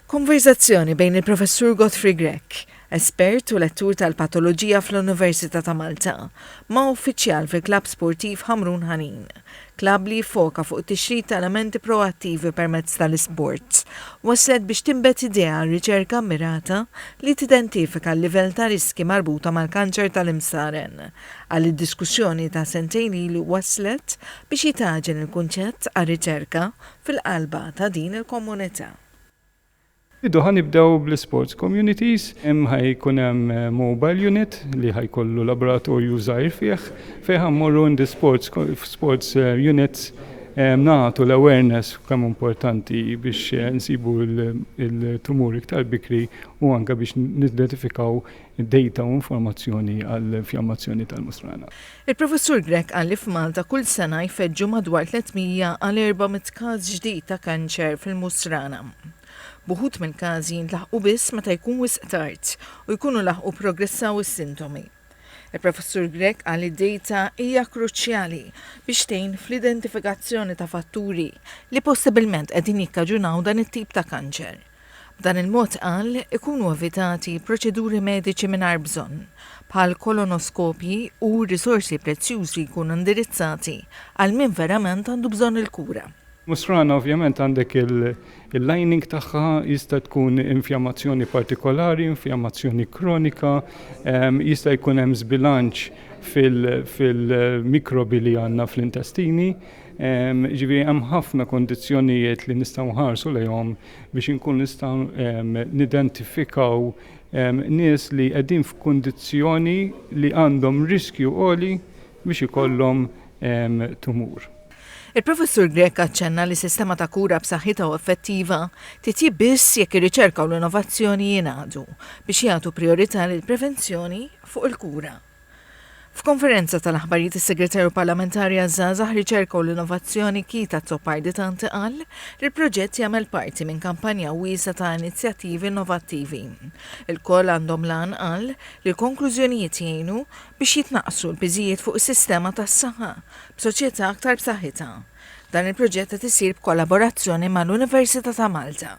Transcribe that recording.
Konverzazzjoni bejn il-Professur Godfrey Grech, espert u lettur tal-patoloġija fl-Università ta' Malta, ma' uffiċjal fil-Klabb Sportiv Ħamrun Ħanin, klabb li jfoka fuq tixrid ta' elementi proattivi permezz tal-isports, waslet biex timbet idea riċerka mirata li tidentifika l-livell ta' riski marbuta mal-kanċer tal-imsaren. Għal id-diskussjoni ta' sentejn li waslet biex jitaġen il-kunċett għal riċerka fil-qalba ta' din il-komunità. Iddu ħanibdew bl-sports communities, ħajkun hemm mobile unit li ħajkollu laboratorju żgħir fejn ħammorru in sports units nagħtu l-awareness kemm importanti biex nsibu l-tumur iktar bikri u anke biex nidentifikaw data u informazzjoni għall-infjammazzjoni tal-musrana. Il-Professur Grech qal li f'Malta kull sena jfeġġu madwar 300 għal 400 każ ġdid ta' kanċer fil-musrana. Buħut minn każi jintlaħqu biss meta jkun wisq tard u jkunu laħqu progressaw is-sintomi. Il-Professur Grech qal li d-data hija kruċjali biex tgħin fl-identifikazzjoni ta' fatturi li possibilment qegħdin jikkaġunaw dan it-tip ta' kanċer. B'dan il-mod qal ikunu evitati proċeduri mediċi mingħajr bżonn bħal kolonoskopji u risorsi prezzjużi jkunu indirizzati għal min verament għandu bżonn il-kura. Musrana ovvjament għandek il-lining tagħha jista' tkun infjammazzjoni partikolari, infjammazzjoni kronika, jista' jkun hemm żbilanċ fil-mikrobi li għandna fl-intestini. Ġifieri hemm ħafna kondizzjonijiet li nistgħu nħarsu lejhom biex inkun nistgħu nidentifikaw nies li qegħdin f'kundizzjoni li għandhom riskju għoli biex ikollhom tumur. Il-Professur Grech aċċenna li sistema ta' kura b'saħħitha u effettiva titjib biss jekk ir-riċerka u l-innovazzjoni jingħadu biex jagħtu priorità lil prevenzjoni fuq il-kura. F'konferenza tal-aħbarijiet is-Segretarju Parlamentari għaż-Żgħażagħ Riċerka u l-Innovazzjoni Kita Zoppardi Tanti qal li l-proġett jagħmel parti minn kampanja wiesa ta' inizjattivi innovattivi. Il-koll għandhom lan qal li l-konklużjonijiet jgħinu biex jitnaqsu l-biżijiet fuq is-sistema tas-saħħa b'soċjetà aktar b'saħħitha. Dan il-proġett qed isir b'kollaborazzjoni mal-Università ta' Malta.